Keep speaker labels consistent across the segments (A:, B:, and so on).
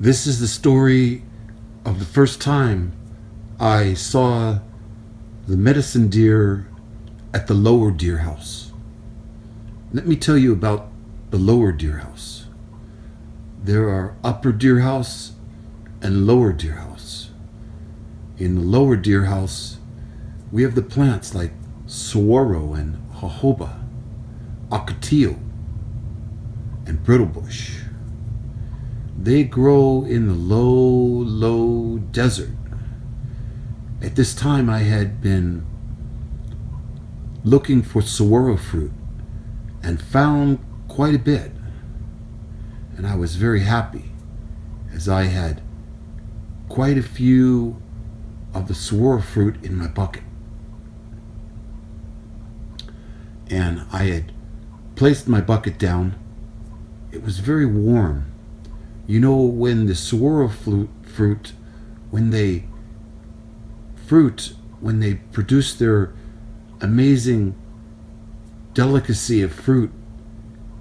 A: This is the story of the first time I saw the medicine deer at the lower deer house. Let me tell you about the lower deer house. There are upper deer house and lower deer house. In the lower deer house, we have the plants like saguaro and jojoba, ocotillo, and brittle-bush. They grow in the low desert. At this time, I had been looking for saguaro fruit and found quite a bit. And I was very happy as I had quite a few of the saguaro fruit in my bucket. And I had placed my bucket down. It was very warm. You know, when the saguaro fruit, when they produce their amazing delicacy of fruit,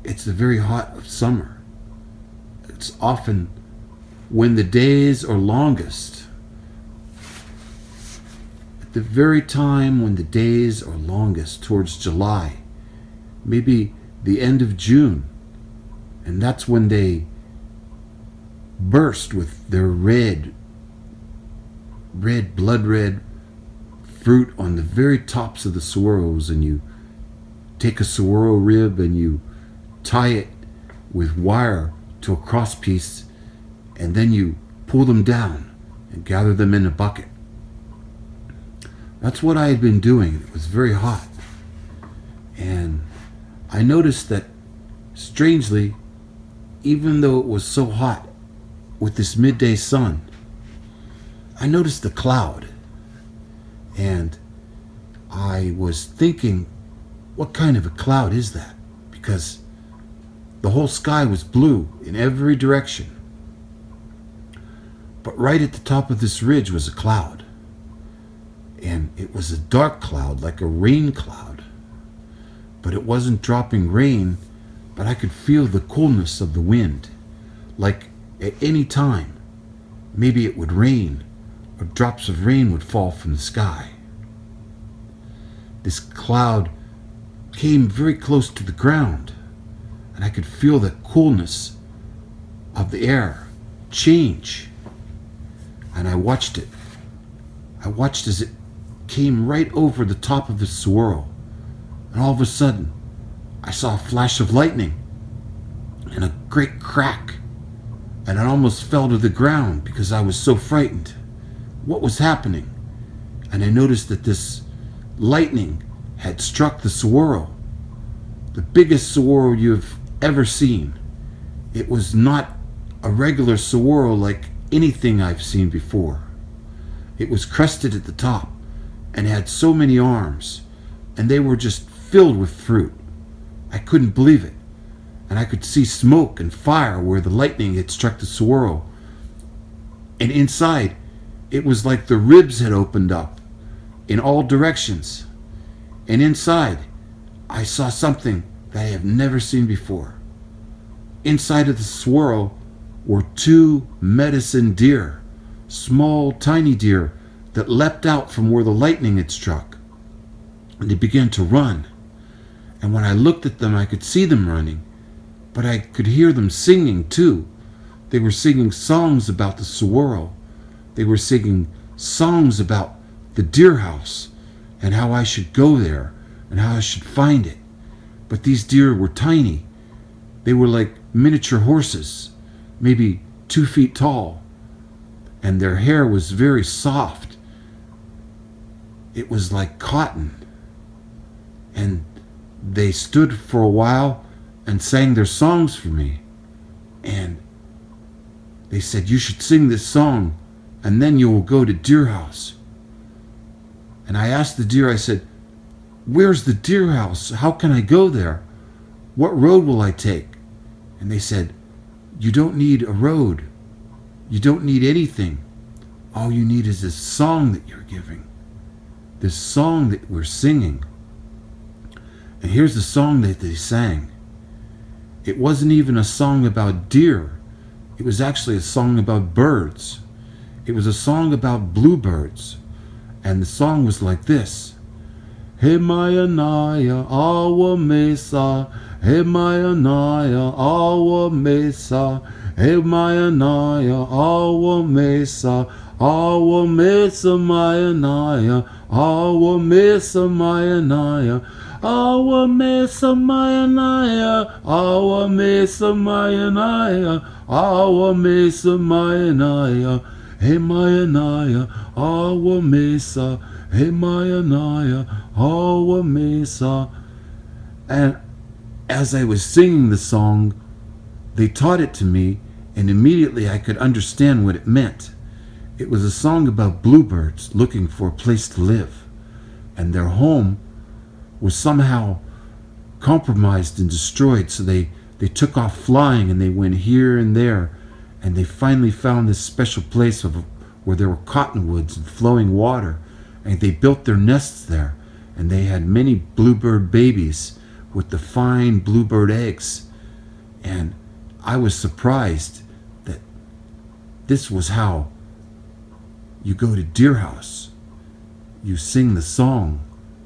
A: it's the very hot of summer. It's often when the days are longest. At the very time when the days are longest, towards July, maybe the end of June, and that's when they burst with their blood red fruit on the very tops of the saguaros, and you take a saguaro rib and you tie it with wire to a cross piece, and then you pull them down and gather them in a bucket. That's what I had been doing. It was very hot, and I noticed that, strangely, even though it was so hot with this midday sun, I noticed a cloud. And I was thinking, what kind of a cloud is that? Because the whole sky was blue in every direction. But right at the top of this ridge was a cloud. And it was a dark cloud, like a rain cloud. But it wasn't dropping rain, but I could feel the coolness of the wind. Like at any time, maybe it would rain, or drops of rain would fall from the sky. This cloud came very close to the ground, and I could feel the coolness of the air change. And I watched it. I watched as it came right over the top of the saguaro, and all of a sudden, I saw a flash of lightning and a great crack, and I almost fell to the ground because I was so frightened. What was happening? And I noticed that this lightning had struck the saguaro, the biggest saguaro you've ever seen. It was not a regular saguaro like anything I've seen before. It was crested at the top and had so many arms, and they were just filled with fruit. I couldn't believe it. And I could see smoke and fire where the lightning had struck the saguaro. And inside, it was like the ribs had opened up in all directions. And inside, I saw something that I have never seen before. Inside of the saguaro were two medicine deer, small, tiny deer that leapt out from where the lightning had struck. And they began to run. And when I looked at them, I could see them running, but I could hear them singing too. They were singing songs about the saguaro. They were singing songs about the deer house and how I should go there and how I should find it. But these deer were tiny. They were like miniature horses, maybe 2 feet tall, and their hair was very soft. It was like cotton. And they stood for a while and sang their songs for me. And they said, "You should sing this song, and then you will go to deer house." And I asked the deer, I said, "Where's the deer house? How can I go there? What road will I take?" And they said, "You don't need a road. You don't need anything. All you need is this song that you're giving, this song that we're singing." And here's the song that they sang. It wasn't even a song about deer. It was actually a song about birds. It was a song about bluebirds. And the song was like this. Hey Mayanaya, awa mesa. Hey Mayanaya, awa mesa. Hey Mayanaya, awa mesa. Awa mesa Mayanaya. Awa mesa Mayanaya. Awa mesa Mayanaya. Awa mesa Mayanaya. Awa mesa Mayanaya. Hey Mayanaya, awa mesa. Hey Mayanaya, awa mesa. And as I was singing the song, they taught it to me, and immediately I could understand what it meant. It was a song about bluebirds looking for a place to live, and their home was somehow compromised and destroyed, so they took off flying and they went here and there, and they finally found this special place where there were cottonwoods and flowing water, and they built their nests there, and they had many bluebird babies with the fine bluebird eggs. And I was surprised that this was how you go to Deer House. You sing the song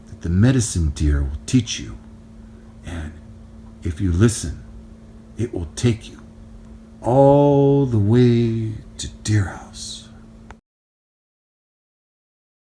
A: that the medicine deer will teach you, and if you listen, it will take you all the way to Deer House.